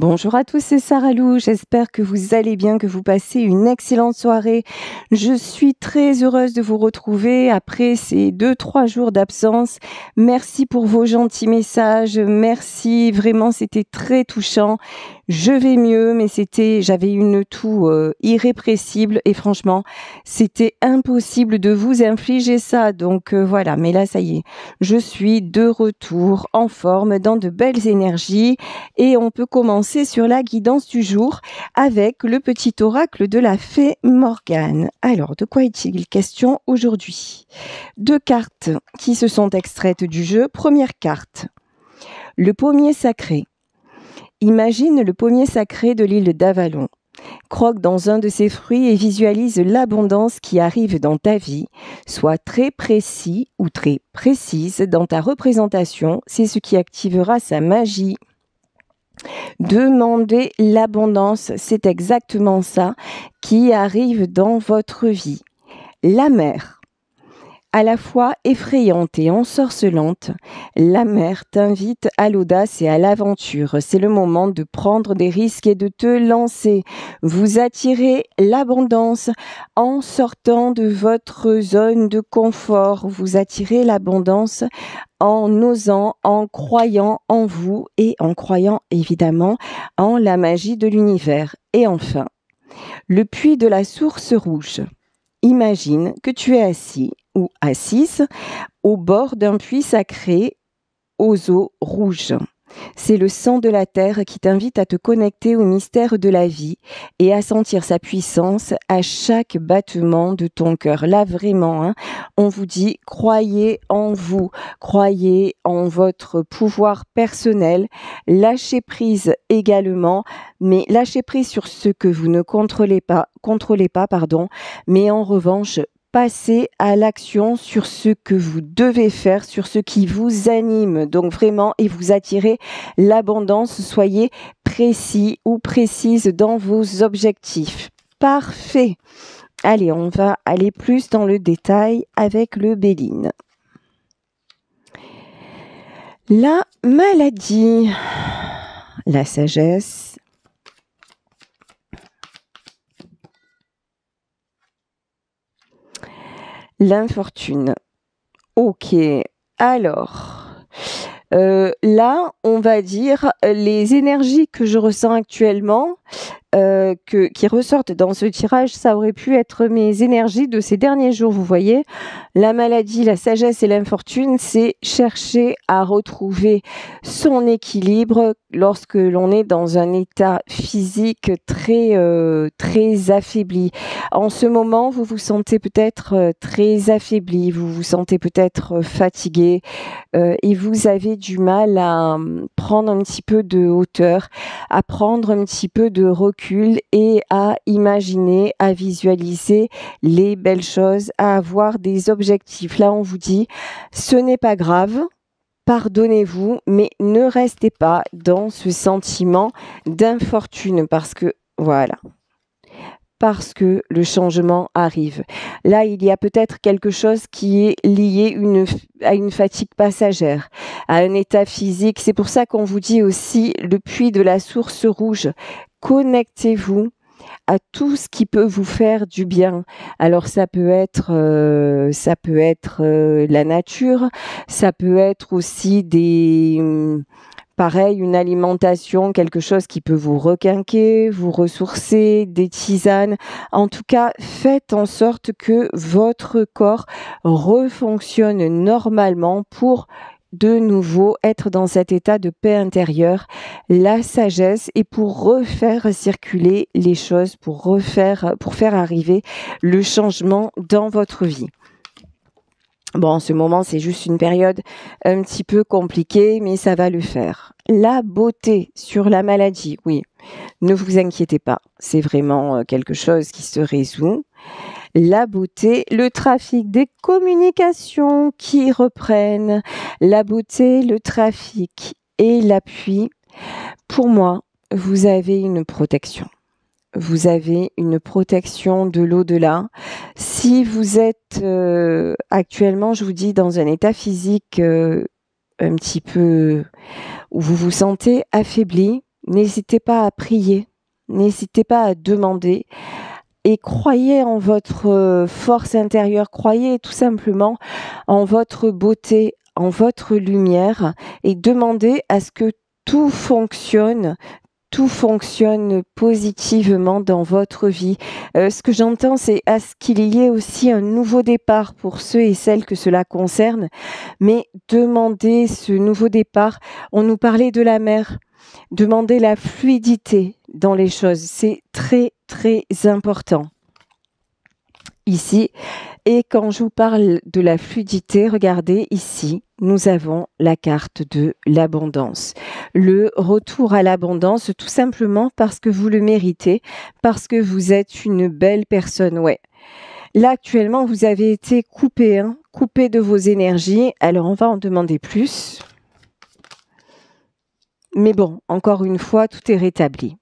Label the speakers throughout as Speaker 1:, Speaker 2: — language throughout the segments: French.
Speaker 1: Bonjour à tous, c'est Sarah Lou. J'espère que vous allez bien, que vous passez une excellente soirée. Je suis très heureuse de vous retrouver après ces 2-3 jours d'absence. Merci pour vos gentils messages. Merci, vraiment, c'était très touchant. Je vais mieux, mais j'avais une toux irrépressible et franchement, c'était impossible de vous infliger ça. Donc voilà, mais là, ça y est, je suis de retour en forme, dans de belles énergies et on peut commencer sur la guidance du jour avec le petit oracle de la fée Morgane. Alors, de quoi est-il question aujourd'hui? 2 cartes qui se sont extraites du jeu. Première carte, le pommier sacré. Imagine le pommier sacré de l'île d'Avalon. Croque dans un de ses fruits et visualise l'abondance qui arrive dans ta vie. Sois très précis ou très précise dans ta représentation, c'est ce qui activera sa magie. Demandez l'abondance, c'est exactement ça qui arrive dans votre vie. La mer. À la fois effrayante et ensorcelante, la mer t'invite à l'audace et à l'aventure. C'est le moment de prendre des risques et de te lancer. Vous attirez l'abondance en sortant de votre zone de confort. Vous attirez l'abondance en osant, en croyant en vous et en croyant évidemment en la magie de l'univers. Et enfin, le puits de la source rouge. Imagine que tu es assis ou assise au bord d'un puits sacré aux eaux rouges. C'est le sang de la terre qui t'invite à te connecter au mystère de la vie et à sentir sa puissance à chaque battement de ton cœur. Là, vraiment, on vous dit, croyez en vous, croyez en votre pouvoir personnel, lâchez prise également, mais lâchez prise sur ce que vous ne contrôlez pas, mais en revanche, passez à l'action sur ce que vous devez faire, sur ce qui vous anime. Donc vraiment, et vous attirez l'abondance. Soyez précis ou précise dans vos objectifs. Parfait. Allez, on va aller plus dans le détail avec le Béline. La maladie, la sagesse, l'infortune. Ok, alors, là, on va dire les énergies que je ressens actuellement, qui ressortent dans ce tirage, ça aurait pu être mes énergies de ces derniers jours, vous voyez. La maladie, la sagesse et l'infortune, c'est chercher à retrouver son équilibre lorsque l'on est dans un état physique très affaibli. En ce moment, vous vous sentez peut-être très affaibli, vous vous sentez peut-être fatigué et vous avez du mal à prendre un petit peu de hauteur, à prendre un petit peu de recul et à imaginer, à visualiser les belles choses, à avoir des objectifs. Là, on vous dit, ce n'est pas grave, pardonnez-vous, mais ne restez pas dans ce sentiment d'infortune parce que, voilà, parce que le changement arrive. Là, il y a peut-être quelque chose qui est lié à une fatigue passagère, à un état physique. C'est pour ça qu'on vous dit aussi le puits de la source rouge. Connectez-vous à tout ce qui peut vous faire du bien. Alors ça peut être la nature, ça peut être aussi pareil, une alimentation, quelque chose qui peut vous requinquer, vous ressourcer, des tisanes. En tout cas, faites en sorte que votre corps refonctionne normalement pour de nouveau être dans cet état de paix intérieure, la sagesse et pour refaire circuler les choses, pour faire arriver le changement dans votre vie. Bon, en ce moment, c'est juste une période un petit peu compliquée, mais ça va le faire. La beauté sur la maladie, oui, ne vous inquiétez pas, c'est vraiment quelque chose qui se résout. La beauté, le trafic des communications qui reprennent, la beauté, le trafic et l'appui. Pour moi, vous avez une protection. Vous avez une protection de l'au-delà. Si vous êtes actuellement, je vous dis, dans un état physique un petit peu où vous vous sentez affaibli, n'hésitez pas à prier, n'hésitez pas à demander et croyez en votre force intérieure, croyez tout simplement en votre beauté, en votre lumière et demandez à ce que tout fonctionne positivement dans votre vie. Ce que j'entends, c'est à ce qu'il y ait aussi un nouveau départ pour ceux et celles que cela concerne. Mais demandez ce nouveau départ. On nous parlait de la mer. Demandez la fluidité dans les choses. C'est très, très important. Ici. Et quand je vous parle de la fluidité, regardez ici, nous avons la carte de l'abondance. Le retour à l'abondance, tout simplement parce que vous le méritez, parce que vous êtes une belle personne, ouais. Là, actuellement, vous avez été coupé, coupé de vos énergies. Alors, on va en demander plus. Mais bon, encore une fois, tout est rétabli.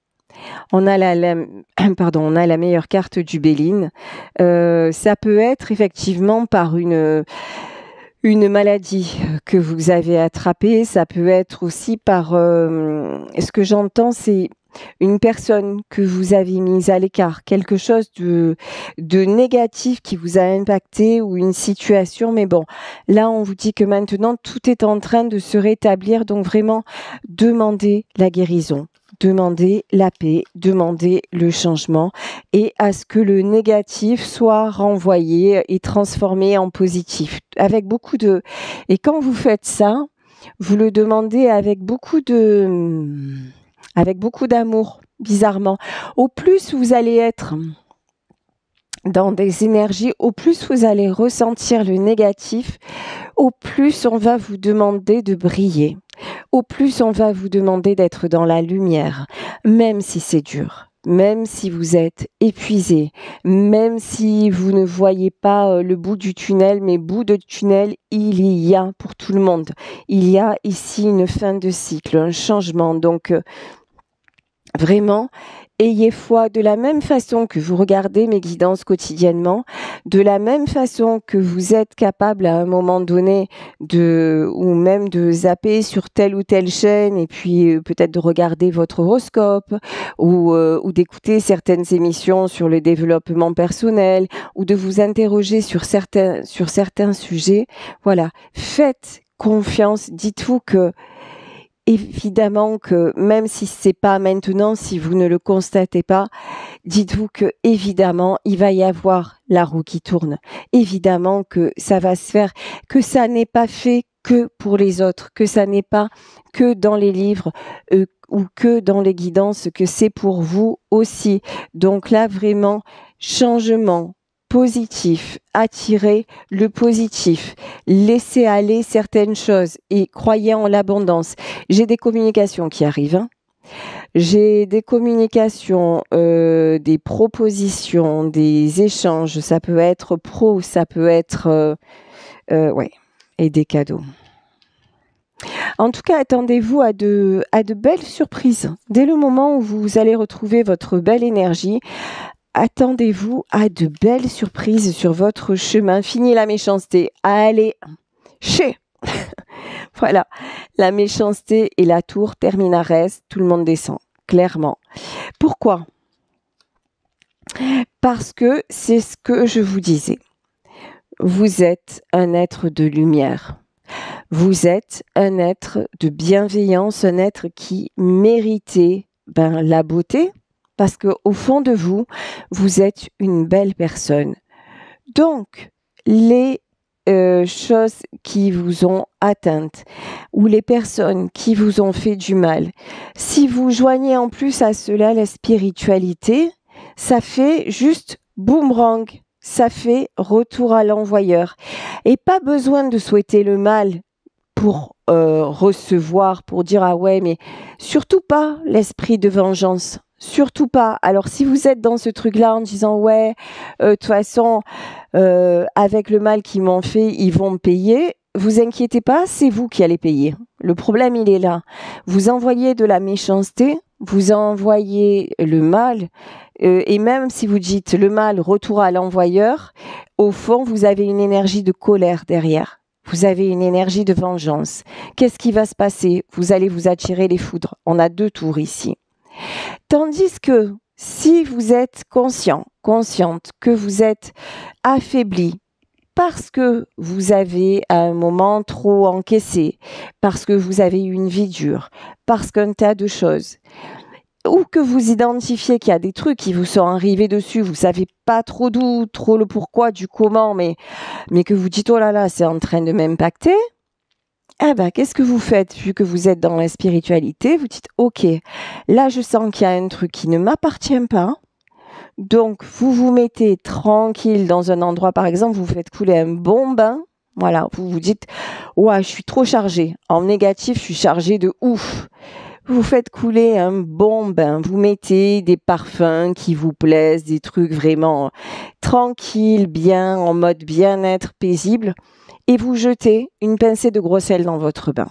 Speaker 1: On a la meilleure carte du Béline. Ça peut être effectivement par une maladie que vous avez attrapée. Ça peut être aussi par... ce que j'entends, c'est une personne que vous avez mise à l'écart, quelque chose de négatif qui vous a impacté ou une situation. Mais bon, là, on vous dit que maintenant, tout est en train de se rétablir. Donc vraiment, demandez la guérison. Demandez la paix, demandez le changement et à ce que le négatif soit renvoyé et transformé en positif. Avec beaucoup de... Et quand vous faites ça, vous le demandez avec beaucoup d'amour, bizarrement. Au plus vous allez être dans des énergies, au plus vous allez ressentir le négatif, au plus on va vous demander de briller. Au plus on va vous demander d'être dans la lumière, même si c'est dur, même si vous êtes épuisé, même si vous ne voyez pas le bout du tunnel, mais bout de tunnel, il y a pour tout le monde. Il y a ici une fin de cycle, un changement. Donc, vraiment, ayez foi de la même façon que vous regardez mes guidances quotidiennement, de la même façon que vous êtes capable à un moment donné ou même de zapper sur telle ou telle chaîne et puis peut-être de regarder votre horoscope ou d'écouter certaines émissions sur le développement personnel ou de vous interroger sur certains sujets. Voilà, faites confiance, dites-vous que évidemment que même si c'est pas maintenant, si vous ne le constatez pas, dites-vous que évidemment il va y avoir la roue qui tourne. Évidemment que ça va se faire, que ça n'est pas fait que pour les autres, que ça n'est pas que dans les livres ou que dans les guidances, que c'est pour vous aussi. Donc là vraiment, changement positif, attirez le positif, laissez aller certaines choses et croyez en l'abondance. J'ai des communications qui arrivent. J'ai des communications, des propositions, des échanges. Ça peut être pro, ça peut être... ouais, et des cadeaux. En tout cas, attendez-vous à de belles surprises. Dès le moment où vous allez retrouver votre belle énergie, attendez-vous à de belles surprises sur votre chemin. Fini la méchanceté. Allez, voilà, la méchanceté et la tour terminares, tout le monde descend, clairement. Pourquoi ? Parce que c'est ce que je vous disais. Vous êtes un être de lumière. Vous êtes un être de bienveillance, un être qui méritait la beauté, parce que au fond de vous, vous êtes une belle personne. Donc, les choses qui vous ont atteinte ou les personnes qui vous ont fait du mal, si vous joignez en plus à cela la spiritualité, ça fait juste boomerang, ça fait retour à l'envoyeur. Et pas besoin de souhaiter le mal pour recevoir, pour dire ah ouais, mais surtout pas l'esprit de vengeance. Surtout pas. Alors si vous êtes dans ce truc-là en disant ouais, de toute façon, avec le mal qu'ils m'ont fait, ils vont me payer. Vous inquiétez pas, c'est vous qui allez payer. Le problème, il est là. Vous envoyez de la méchanceté, vous envoyez le mal, et même si vous dites le mal, retour à l'envoyeur, au fond, vous avez une énergie de colère derrière. vous avez une énergie de vengeance. Qu'est-ce qui va se passer? Vous allez vous attirer les foudres. On a 2 tours ici. Tandis que si vous êtes consciente que vous êtes affaibli parce que vous avez à un moment trop encaissé, parce que vous avez eu une vie dure, parce qu'un tas de choses, ou que vous identifiez qu'il y a des trucs qui vous sont arrivés dessus, vous savez pas trop d'où, trop le pourquoi, du comment, mais que vous dites, oh là là, c'est en train de m'impacter, eh ben, qu'est-ce que vous faites, vu que vous êtes dans la spiritualité? Vous dites, ok, là, je sens qu'il y a un truc qui ne m'appartient pas. Donc, vous vous mettez tranquille dans un endroit, par exemple, vous faites couler un bon bain. Voilà, vous vous dites, ouais, je suis trop chargée. En négatif, je suis chargée de ouf. Vous faites couler un bon bain. Vous mettez des parfums qui vous plaisent, des trucs vraiment tranquilles, bien, en mode bien-être, paisible. Et vous jetez une pincée de gros sel dans votre bain.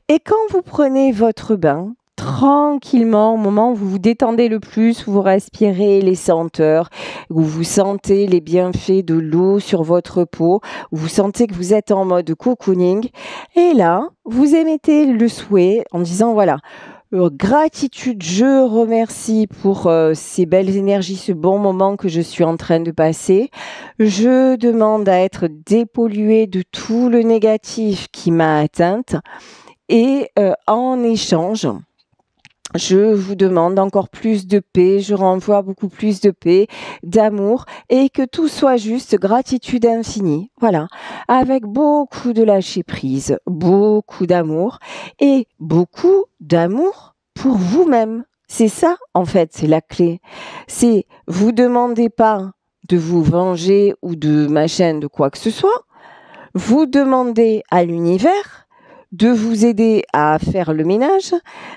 Speaker 1: Et quand vous prenez votre bain, tranquillement, au moment où vous vous détendez le plus, vous respirez les senteurs, où vous sentez les bienfaits de l'eau sur votre peau, où vous sentez que vous êtes en mode cocooning, et là, vous émettez le souhait en disant, voilà, gratitude, je remercie pour ces belles énergies, ce bon moment que je suis en train de passer. Je demande à être dépolluée de tout le négatif qui m'a atteinte, et en échange, je vous demande encore plus de paix, je renvoie beaucoup plus de paix, d'amour, et que tout soit juste gratitude infinie. Voilà. Avec beaucoup de lâcher prise, beaucoup d'amour, et beaucoup d'amour pour vous-même. C'est ça, en fait, c'est la clé. C'est, vous demandez pas de vous venger ou de machin, de quoi que ce soit. Vous demandez à l'univers de vous aider à faire le ménage,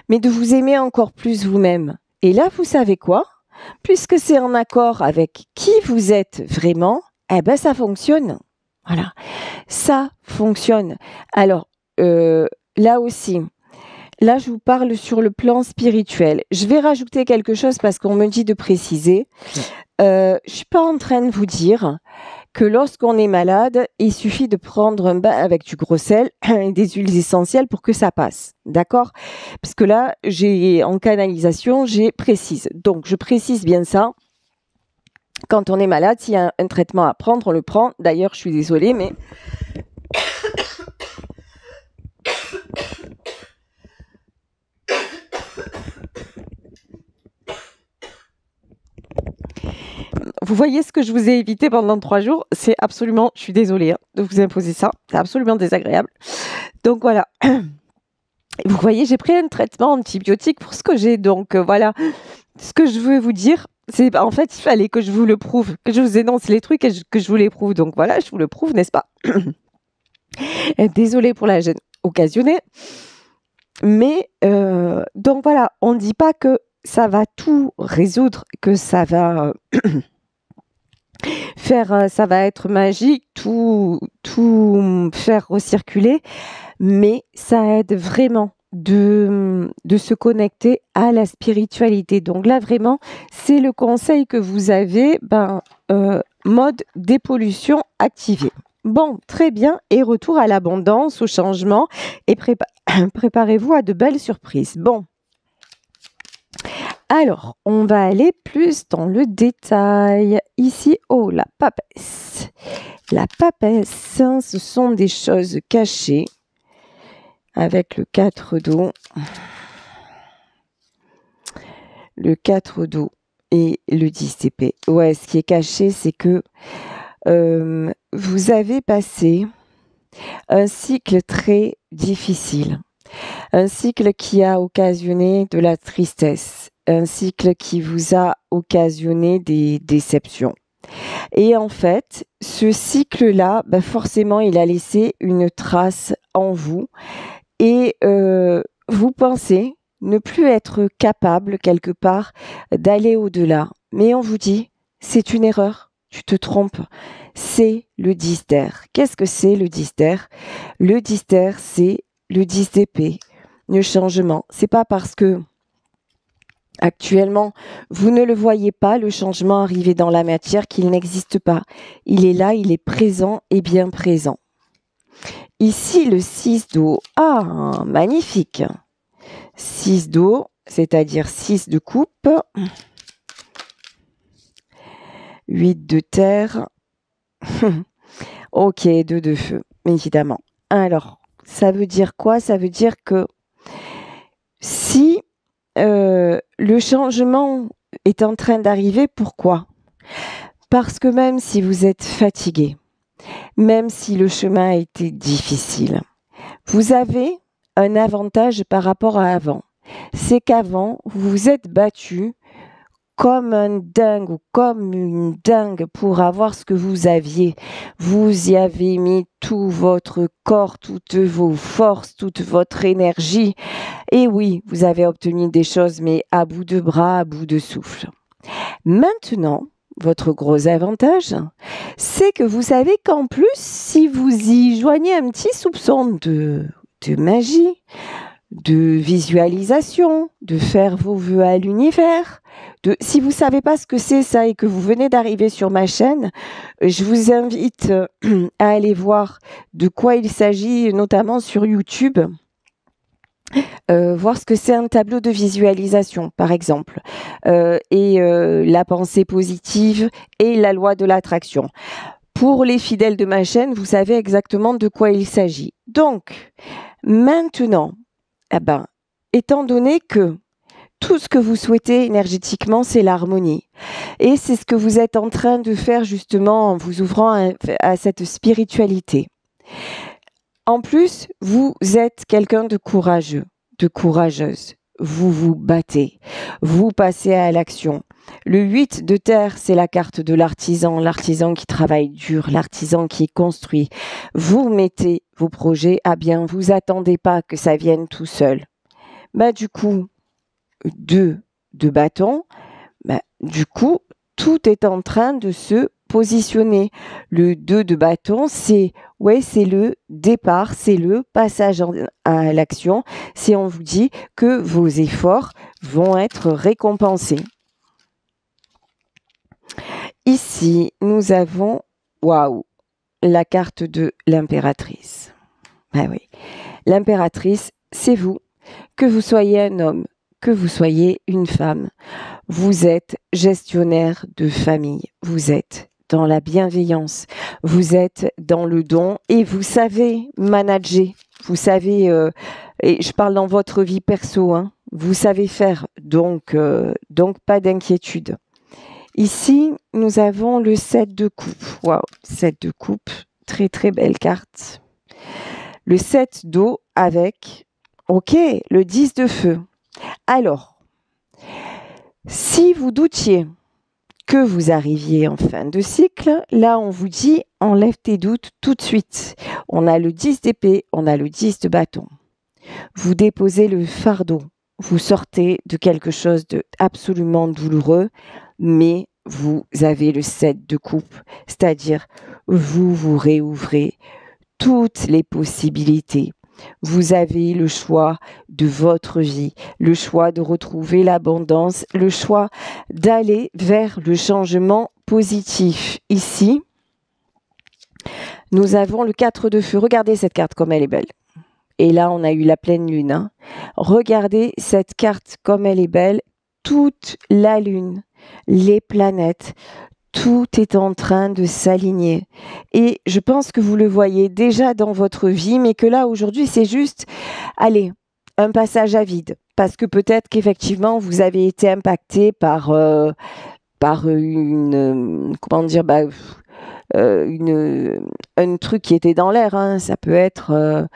Speaker 1: mais de vous aimer encore plus vous-même. Et là, vous savez quoi? Puisque c'est en accord avec qui vous êtes vraiment, eh ben ça fonctionne. Voilà, ça fonctionne. Alors, là aussi, là je vous parle sur le plan spirituel. Je vais rajouter quelque chose parce qu'on me dit de préciser. Je suis pas en train de vous dire que lorsqu'on est malade, il suffit de prendre un bain avec du gros sel et des huiles essentielles pour que ça passe. D'accord? Parce que là, en canalisation, j'ai précise. Donc, je précise bien ça. Quand on est malade, s'il y a un traitement à prendre, on le prend. D'ailleurs, je suis désolée, mais vous voyez ce que je vous ai évité pendant 3 jours, c'est absolument, je suis désolée de vous imposer ça, c'est absolument désagréable. Donc voilà, vous voyez, j'ai pris un traitement antibiotique pour ce que j'ai, donc voilà, ce que je veux vous dire, c'est en fait, il fallait que je vous le prouve, que je vous énonce les trucs et que je vous les prouve, donc voilà, je vous le prouve, n'est-ce pas? Désolée pour la gêne occasionnée, mais donc voilà, on ne dit pas que ça va tout résoudre, que ça va... ça va être magique, tout faire recirculer, mais ça aide vraiment de se connecter à la spiritualité. Donc là, vraiment, c'est le conseil que vous avez, mode dépollution activé. Bon, très bien, et retour à l'abondance, au changement, et préparez-vous à de belles surprises. Bon. Alors, on va aller plus dans le détail. Ici, la papesse. La papesse, ce sont des choses cachées avec le 4 d'eau. Le 4 d'eau et le 10 d'épée. Ouais, ce qui est caché, c'est que vous avez passé un cycle très difficile. Un cycle qui a occasionné de la tristesse. Un cycle qui vous a occasionné des déceptions. Et en fait, ce cycle-là, forcément, il a laissé une trace en vous. Et vous pensez ne plus être capable, quelque part, d'aller au-delà. Mais on vous dit, c'est une erreur, tu te trompes. C'est le 10 d'air. Qu'est-ce que c'est le 10 d'air? Le 10 d'air, c'est le 10 d'épée. Le changement. C'est pas parce que actuellement, vous ne le voyez pas, le changement arriver dans la matière, qu'il n'existe pas. Il est là, il est présent et bien présent. Ici, le 6 d'eau. Ah, magnifique. 6 d'eau, c'est-à-dire 6 de coupe. 8 de terre. Ok, 2 de feu, évidemment. Alors, ça veut dire quoi? Ça veut dire que si le changement est en train d'arriver, pourquoi? Parce que même si vous êtes fatigué, même si le chemin a été difficile, vous avez un avantage par rapport à avant. C'est qu'avant, vous vous êtes battu comme un dingue ou comme une dingue pour avoir ce que vous aviez. Vous y avez mis tout votre corps, toutes vos forces, toute votre énergie. Et oui, vous avez obtenu des choses, mais à bout de bras, à bout de souffle. Maintenant, votre gros avantage, c'est que vous savez qu'en plus, si vous y joignez un petit soupçon de magie, de visualisation, de faire vos vœux à l'univers, si vous savez pas ce que c'est ça et que vous venez d'arriver sur ma chaîne, je vous invite à aller voir de quoi il s'agit, notamment sur YouTube. Voir ce que c'est un tableau de visualisation, par exemple, et la pensée positive et la loi de l'attraction. Pour les fidèles de ma chaîne, vous savez exactement de quoi il s'agit. Donc, maintenant, étant donné que tout ce que vous souhaitez énergétiquement, c'est l'harmonie. Et c'est ce que vous êtes en train de faire justement en vous ouvrant à cette spiritualité. En plus, vous êtes quelqu'un de courageux, de courageuse. Vous vous battez, vous passez à l'action. Le 8 de terre, c'est la carte de l'artisan qui travaille dur, l'artisan qui construit. Vous mettez vos projets à bien, vous attendez pas que ça vienne tout seul. Du coup, 2 de bâton, du coup, tout est en train de se positionner. Le 2 de bâton, c'est le départ, c'est le passage à l'action. C'est on vous dit que vos efforts vont être récompensés. Ici, nous avons, la carte de l'impératrice. Oui, l'impératrice, c'est vous. Que vous soyez un homme, que vous soyez une femme, vous êtes gestionnaire de famille, vous êtes dans la bienveillance, vous êtes dans le don et vous savez manager, vous savez, et je parle dans votre vie perso, vous savez faire, donc pas d'inquiétude. Ici, nous avons le 7 de coupe. 7 de coupe, très très belle carte. Le 7 d'eau avec, le 10 de feu. Alors, si vous doutiez que vous arriviez en fin de cycle, là on vous dit enlève tes doutes tout de suite. On a le 10 d'épée, on a le 10 de bâton. Vous déposez le fardeau, vous sortez de quelque chose de absolument douloureux, mais vous avez le 7 de coupe, c'est-à-dire vous réouvrez toutes les possibilités. Vous avez le choix de votre vie, le choix de retrouver l'abondance, le choix d'aller vers le changement positif. Ici, nous avons le 4 de feu. Regardez cette carte comme elle est belle. Et là, on a eu la pleine lune. Regardez cette carte comme elle est belle. Toute la lune, les planètes, tout est en train de s'aligner. Et je pense que vous le voyez déjà dans votre vie, mais que là, aujourd'hui, c'est juste, un passage à vide. Parce que peut-être qu'effectivement, vous avez été impacté par un truc qui était dans l'air. Ça peut être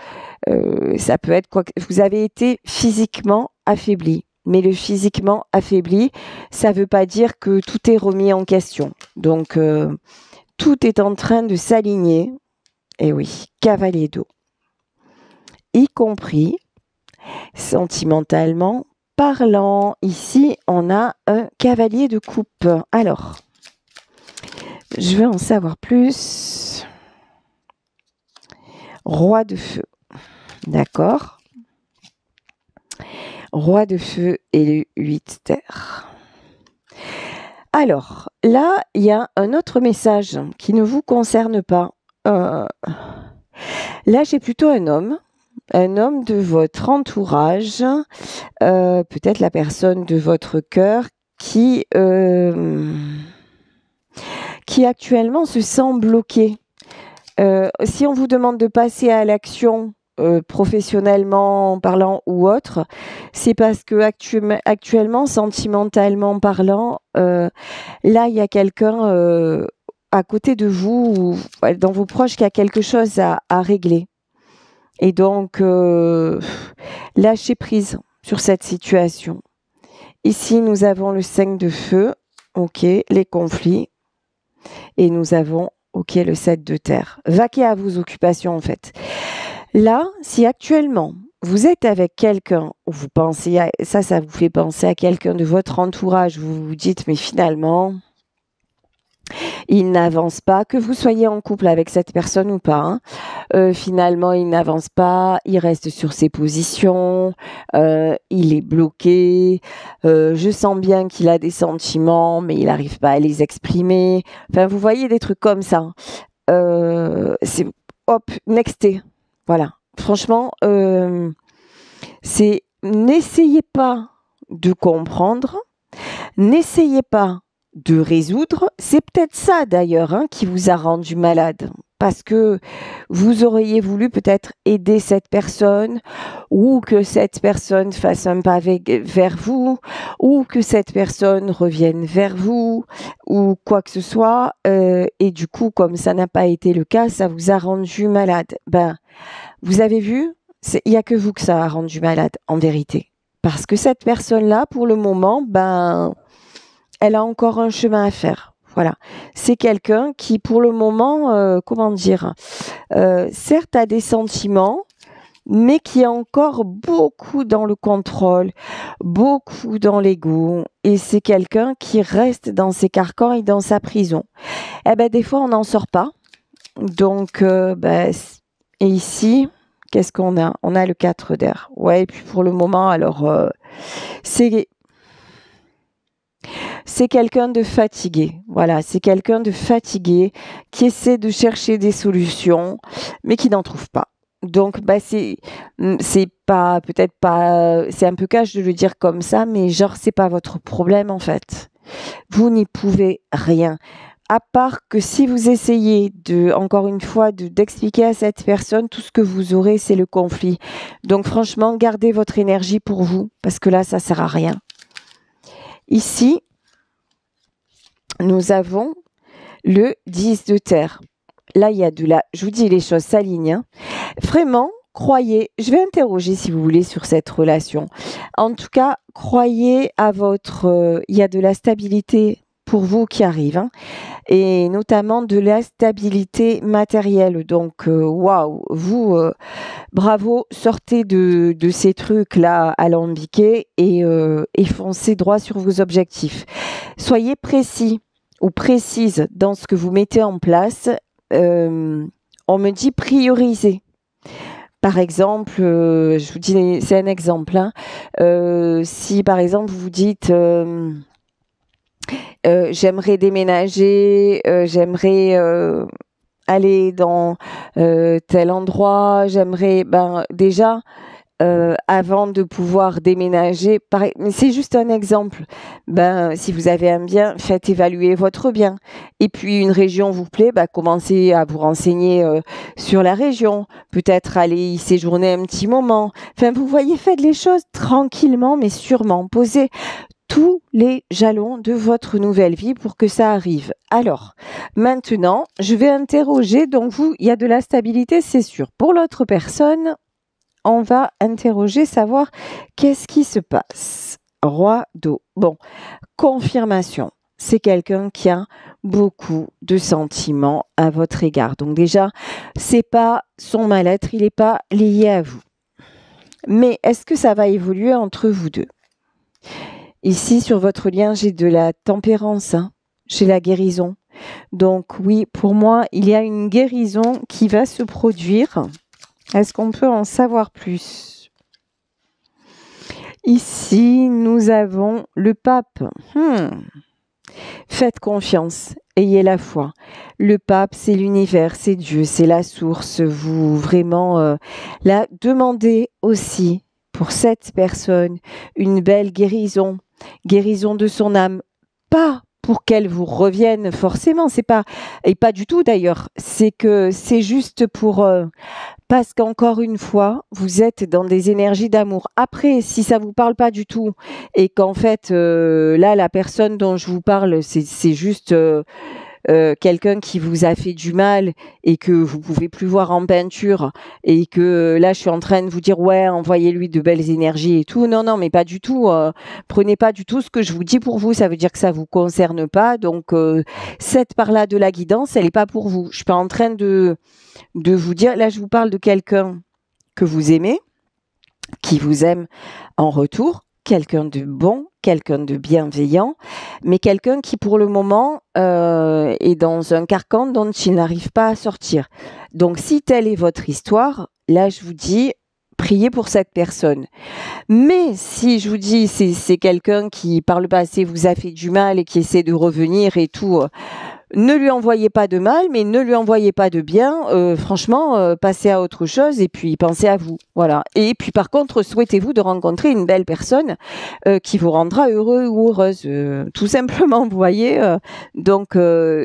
Speaker 1: quoi. Vous avez été physiquement affaibli. Mais le physiquement affaibli, ça ne veut pas dire que tout est remis en question. Donc, tout est en train de s'aligner. Et oui, cavalier d'eau. Y compris, sentimentalement parlant, ici, on a un cavalier de coupe. Alors, je veux en savoir plus. Roi de feu. D'accord. Roi de feu et le 8 terre. Alors, là, il y a un autre message qui ne vous concerne pas. Là, j'ai plutôt un homme de votre entourage, peut-être la personne de votre cœur qui actuellement se sent bloqué. Si on vous demande de passer à l'action, professionnellement parlant ou autre, c'est parce que actuellement, sentimentalement parlant, là, il y a quelqu'un à côté de vous, ou dans vos proches, qui a quelque chose à régler. Et donc, lâchez prise sur cette situation. Ici, nous avons le 5 de feu, ok, les conflits, et nous avons, ok, le 7 de terre. Vaquez à vos occupations, en fait. Là, si actuellement, vous êtes avec quelqu'un, ou vous pensez, ça vous fait penser à quelqu'un de votre entourage, vous vous dites, mais finalement, il n'avance pas, que vous soyez en couple avec cette personne ou pas, hein. Finalement, il n'avance pas, il reste sur ses positions, il est bloqué, je sens bien qu'il a des sentiments, mais il n'arrive pas à les exprimer. Enfin, vous voyez des trucs comme ça. C'est hop, nexté. Voilà. Franchement, n'essayez pas de comprendre, n'essayez pas de résoudre. C'est peut-être ça d'ailleurs, hein, qui vous a rendu malade, parce que vous auriez voulu peut-être aider cette personne, ou que cette personne fasse un pas vers vous, ou que cette personne revienne vers vous, ou quoi que ce soit, et du coup, comme ça n'a pas été le cas, ça vous a rendu malade. Ben, vous avez vu, il n'y a que vous que ça a rendu malade, en vérité. Parce que cette personne-là, pour le moment, ben, elle a encore un chemin à faire. Voilà. C'est quelqu'un qui, pour le moment, comment dire, certes a des sentiments, mais qui est encore beaucoup dans le contrôle, beaucoup dans l'ego. Et c'est quelqu'un qui reste dans ses carcans et dans sa prison. Eh ben, des fois, on n'en sort pas. Donc, et ici, qu'est-ce qu'on a? On a le 4 d'air. Ouais, et puis pour le moment, alors, c'est quelqu'un de fatigué. Voilà, c'est quelqu'un de fatigué qui essaie de chercher des solutions, mais qui n'en trouve pas. Donc, c'est pas, peut-être pas, c'est un peu cash de le dire comme ça, mais genre, c'est pas votre problème, en fait. Vous n'y pouvez rien. À part que si vous essayez encore une fois, d'expliquer à cette personne, tout ce que vous aurez, c'est le conflit. Donc, franchement, gardez votre énergie pour vous, parce que là, ça sert à rien. Ici, nous avons le 10 de terre. Là, il y a je vous dis, les choses s'alignent, hein. Vraiment, croyez, je vais interroger si vous voulez sur cette relation. En tout cas, croyez à il y a de la stabilité pour vous qui arrive, hein, et notamment de la stabilité matérielle. Donc, waouh, vous, bravo, sortez de ces trucs-là alambiqués et foncez droit sur vos objectifs. Soyez précis ou précise dans ce que vous mettez en place. On me dit prioriser. Par exemple, je vous dis, c'est un exemple, hein. Si par exemple vous vous dites j'aimerais déménager, j'aimerais aller dans tel endroit, j'aimerais, déjà, avant de pouvoir déménager, mais c'est juste un exemple. Si vous avez un bien, faites évaluer votre bien. Et puis une région vous plaît, commencez à vous renseigner sur la région. Peut-être aller y séjourner un petit moment. Enfin, vous voyez, faites les choses tranquillement, mais sûrement. Posez tous les jalons de votre nouvelle vie pour que ça arrive. Alors, maintenant, je vais interroger. Donc vous, il y a de la stabilité, c'est sûr. Pour l'autre personne, on va interroger, savoir qu'est-ce qui se passe. Roi d'eau. Bon, confirmation. C'est quelqu'un qui a beaucoup de sentiments à votre égard. Donc déjà, c'est pas son mal-être, il n'est pas lié à vous. Mais est-ce que ça va évoluer entre vous deux? Ici, sur votre lien, j'ai de la tempérance, hein. J'ai la guérison. Donc oui, pour moi, il y a une guérison qui va se produire. Est-ce qu'on peut en savoir plus? Ici, nous avons le pape. Faites confiance. ayez la foi. Le pape, c'est l'univers, c'est Dieu, c'est la source. Vous vraiment là, demandez aussi pour cette personne une belle guérison, guérison de son âme, pas pour qu'elle vous revienne forcément, c'est pas et pas du tout d'ailleurs. C'est que c'est juste pour parce qu'encore une fois, vous êtes dans des énergies d'amour. Après, si ça vous parle pas du tout et qu'en fait là la personne dont je vous parle, c'est juste quelqu'un qui vous a fait du mal et que vous pouvez plus voir en peinture et que là je suis en train de vous dire ouais envoyez-lui de belles énergies et tout, non mais pas du tout, prenez pas du tout ce que je vous dis pour vous, ça veut dire que ça vous concerne pas, donc cette part là de la guidance elle est pas pour vous. Je suis pas en train de vous dire, là je vous parle de quelqu'un que vous aimez, qui vous aime en retour, quelqu'un de bon, quelqu'un de bienveillant, mais quelqu'un qui pour le moment est dans un carcan dont il n'arrive pas à sortir. Donc si telle est votre histoire, là je vous dis, priez pour cette personne. Mais si je vous dis, c'est quelqu'un qui par le passé vous a fait du mal et qui essaie de revenir et tout, ne lui envoyez pas de mal, mais ne lui envoyez pas de bien. Franchement, passez à autre chose et puis pensez à vous. Voilà. Et puis par contre, souhaitez-vous de rencontrer une belle personne qui vous rendra heureux ou heureuse, tout simplement. Vous voyez. Donc,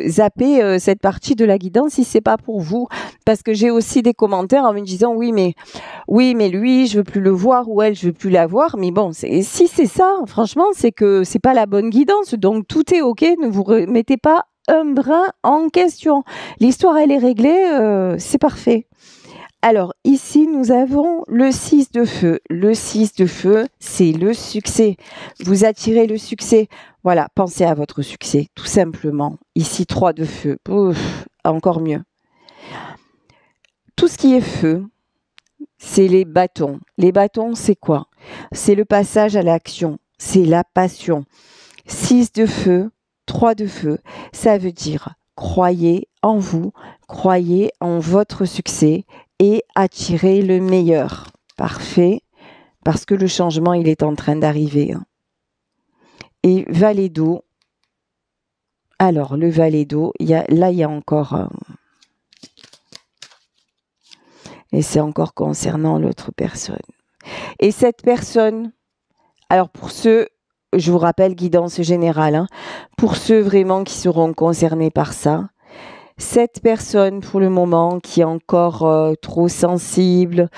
Speaker 1: zappez cette partie de la guidance si c'est pas pour vous, parce que j'ai aussi des commentaires en me disant oui, mais lui, je veux plus le voir ou elle, je veux plus la voir. Mais bon, si c'est ça, franchement, c'est que c'est pas la bonne guidance. Donc tout est ok. Ne vous remettez pas un brin en question. L'histoire, elle est réglée, c'est parfait. Alors, ici, nous avons le 6 de feu. Le 6 de feu, c'est le succès. Vous attirez le succès. Voilà, pensez à votre succès, tout simplement. Ici, 3 de feu. Ouf, encore mieux. Tout ce qui est feu, c'est les bâtons. Les bâtons, c'est quoi? C'est le passage à l'action. C'est la passion. 6 de feu, 3 de feu, ça veut dire croyez en vous, croyez en votre succès et attirez le meilleur. Parfait, parce que le changement, il est en train d'arriver. Et valet d'eau. Alors, le valet d'eau, il y a encore... et c'est encore concernant l'autre personne. Et cette personne, alors pour ceux... Je vous rappelle, guidance générale, hein, pour ceux vraiment qui seront concernés par ça. Cette personne, pour le moment, qui est encore trop sensible,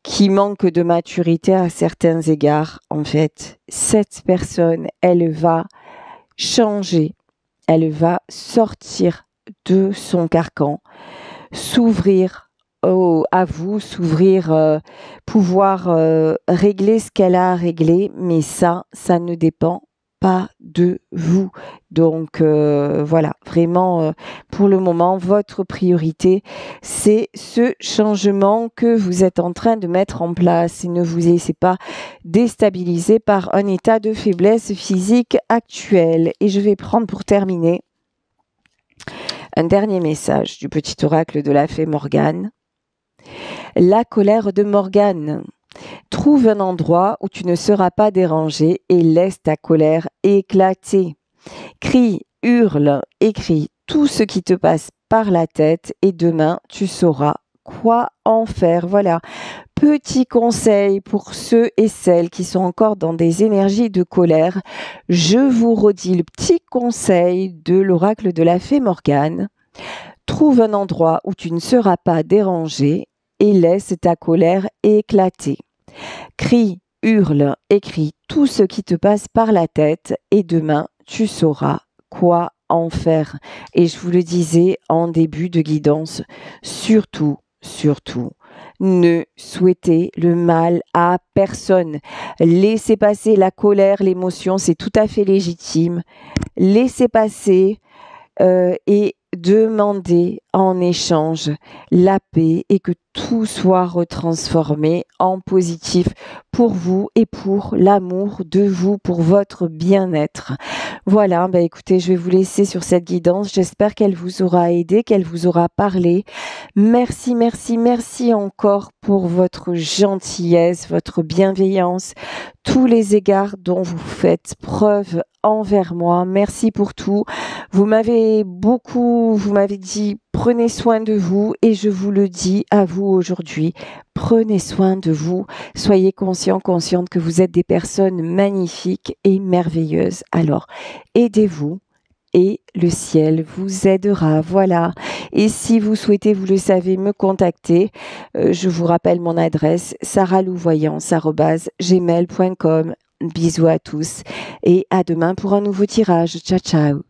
Speaker 1: qui manque de maturité à certains égards, en fait, cette personne, elle va changer, elle va sortir de son carcan, s'ouvrir à vous, s'ouvrir, pouvoir régler ce qu'elle a à régler, mais ça ne dépend pas de vous. Donc voilà, vraiment, pour le moment, votre priorité, c'est ce changement que vous êtes en train de mettre en place et ne vous laissez pas déstabiliser par un état de faiblesse physique actuel. Et je vais prendre pour terminer un dernier message du petit oracle de la fée Morgane. La colère de Morgane. Trouve un endroit où tu ne seras pas dérangé et laisse ta colère éclater. Crie, hurle, écris tout ce qui te passe par la tête et demain tu sauras quoi en faire. Voilà, petit conseil pour ceux et celles qui sont encore dans des énergies de colère. Je vous redis le petit conseil de l'oracle de la fée Morgane. Trouve un endroit où tu ne seras pas dérangé et laisse ta colère éclater. Crie, hurle, écris tout ce qui te passe par la tête et demain tu sauras quoi en faire. Et je vous le disais en début de guidance, surtout, ne souhaitez le mal à personne. Laissez passer la colère, l'émotion, c'est tout à fait légitime. Laissez passer et demandez en échange la paix et que tout soit retransformé en positif pour vous et pour l'amour de vous, pour votre bien-être. Voilà, écoutez, je vais vous laisser sur cette guidance. J'espère qu'elle vous aura aidé, qu'elle vous aura parlé. Merci, merci, merci encore pour votre gentillesse, votre bienveillance, tous les égards dont vous faites preuve envers moi. Merci pour tout. Vous m'avez dit prenez soin de vous et je vous le dis à vous aujourd'hui. Prenez soin de vous. Soyez consciente que vous êtes des personnes magnifiques et merveilleuses. Alors, aidez-vous et le ciel vous aidera. Voilà. Et si vous souhaitez, vous le savez, me contacter, je vous rappelle mon adresse saralouvoyance@gmail.com. Bisous à tous et à demain pour un nouveau tirage. Ciao, ciao.